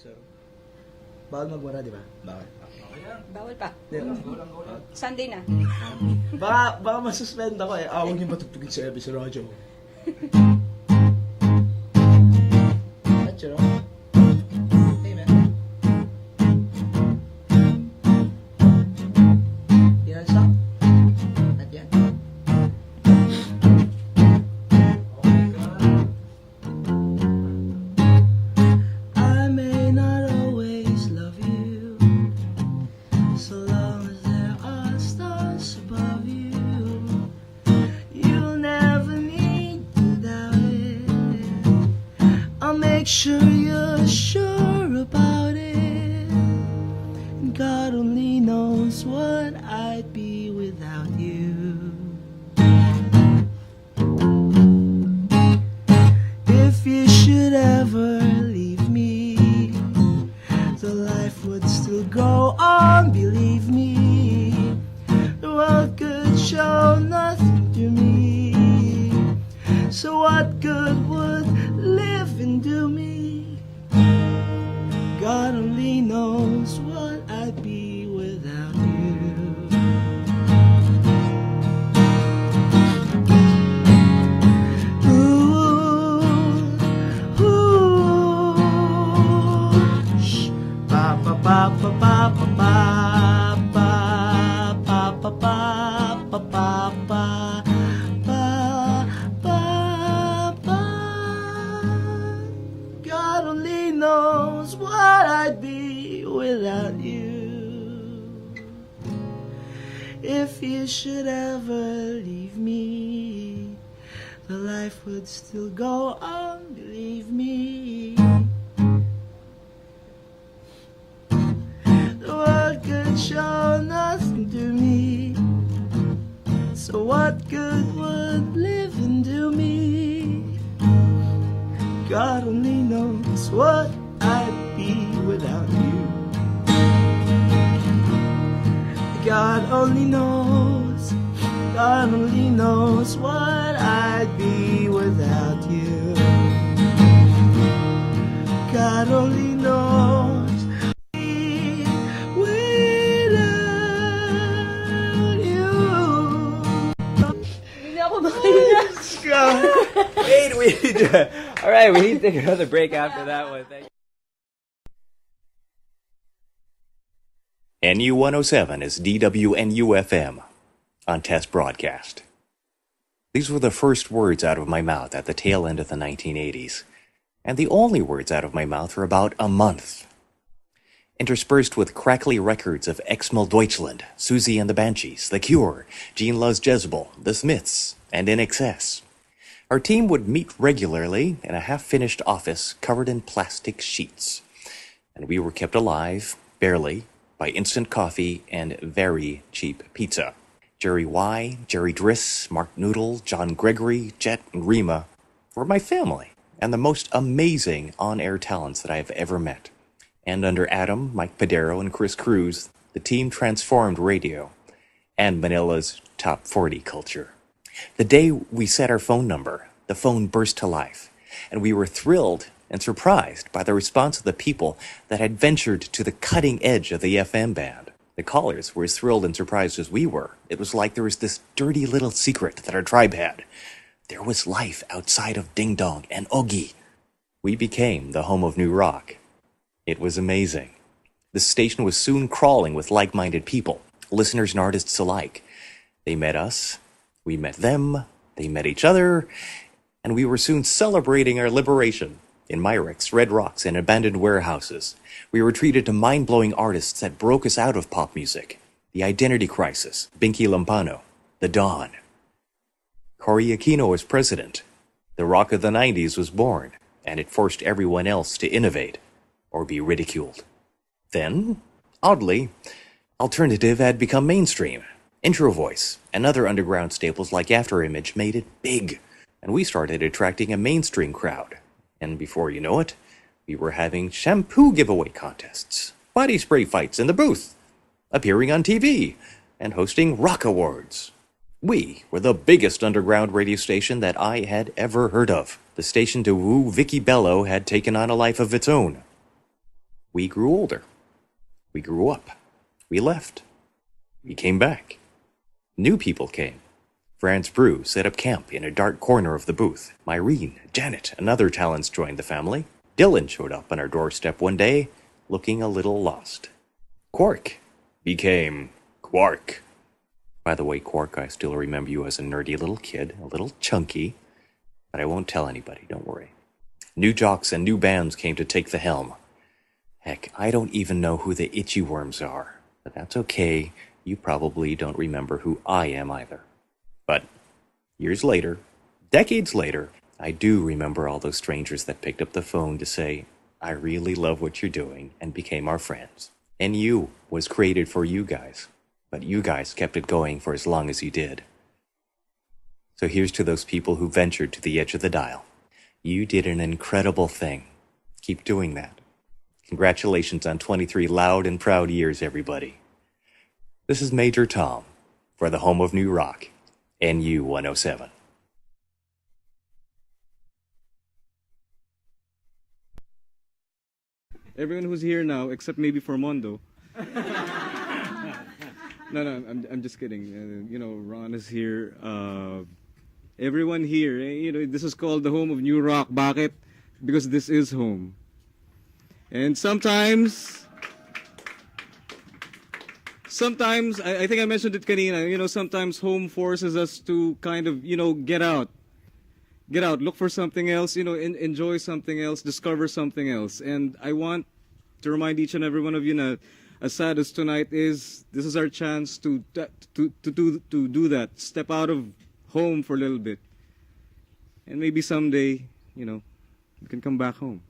So, bawal magmura, di ba? Bawal. Bawal pa. Di- Sunday na. baka masuspend ako eh. Huwag niyo patugtugin sa Ebe sa radyo. At yun, hey man. Yan sa. At yan. I may not always love you, so long as there are stars above you. You'll never need to doubt it. I'll make sure you're sure about it. And God only knows what I'd be without you. If you should ever leave me, the life would still go on, believe me. The world could show nothing to me. So what good would living do me? God only knows what I'd be without you. Ba ba ba ba ba ba ba ba ba ba ba ba ba ba. God only knows what I'd be without you. If you should ever leave me, the life would still go on, believe me. The world could show nothing to me. So what good would living do me? God only knows what I'd be without you. God only knows, God only knows what I'd be without you. God only knows. Wait, we need to. All right, we need to take another break after that one. Thank you. NU107 is DWNU-FM on test broadcast. These were the first words out of my mouth at the tail end of the 1980s, and the only words out of my mouth for about a month. Interspersed with crackly records of Exmal Deutschland, Susie and the Banshees, The Cure, Gene Loves Jezebel, The Smiths, and In Excess. Our team would meet regularly in a half-finished office covered in plastic sheets. And we were kept alive, barely, by instant coffee and very cheap pizza. Jerry Y, Jerry Driss, Mark Noodle, John Gregory, Jet, and Rima were my family and the most amazing on-air talents that I have ever met. And under Adam, Mike Padero, and Chris Cruz, the team transformed radio and Manila's top 40 culture. The day we set our phone number, the phone burst to life, and we were thrilled and surprised by the response of the people that had ventured to the cutting edge of the FM band. The callers were as thrilled and surprised as we were. It was like there was this dirty little secret that our tribe had. There was life outside of Ding Dong and Ogie. We became the home of new rock. It was amazing. The station was soon crawling with like-minded people, listeners and artists alike. They met us, we met them, they met each other, and we were soon celebrating our liberation. In Myrex, Red Rocks, and abandoned warehouses, we were treated to mind-blowing artists that broke us out of pop music. The Identity Crisis, Binky Lampano, The Dawn. Cory Aquino was president. The rock of the 90s was born, and it forced everyone else to innovate or be ridiculed. Then, oddly, alternative had become mainstream. Intro Voice and other underground staples like Afterimage made it big, and we started attracting a mainstream crowd. And before you know it, we were having shampoo giveaway contests, body spray fights in the booth, appearing on TV, and hosting rock awards. We were the biggest underground radio station that I had ever heard of. The station to woo Vicky Bello had taken on a life of its own. We grew older. We grew up. We left. We came back. New people came. Franz Brew set up camp in a dark corner of the booth. Myrene, Janet, and other talents joined the family. Dylan showed up on our doorstep one day, looking a little lost. Quark became Quark. By the way, Quark, I still remember you as a nerdy little kid, a little chunky, but I won't tell anybody, don't worry. New jocks and new bands came to take the helm. Heck, I don't even know who the Itchy Worms are, but that's okay. You probably don't remember who I am either. But years later, decades later, I do remember all those strangers that picked up the phone to say, I really love what you're doing, and became our friends. NU was created for you guys, but you guys kept it going for as long as you did. So here's to those people who ventured to the edge of the dial. You did an incredible thing. Keep doing that. Congratulations on 23 loud and proud years, everybody. This is Major Tom for the home of new rock, NU107. Everyone who's here now, except maybe Formondo. No, I'm just kidding. Ron is here. Everyone here, this is called the home of new rock. Bakit? Because this is home. And sometimes, I think I mentioned it kanina, sometimes home forces us to kind of, get out, look for something else, enjoy something else, discover something else. And I want to remind each and every one of you that as sad as tonight is, this is our chance to do that, step out of home for a little bit. And maybe someday, we can come back home.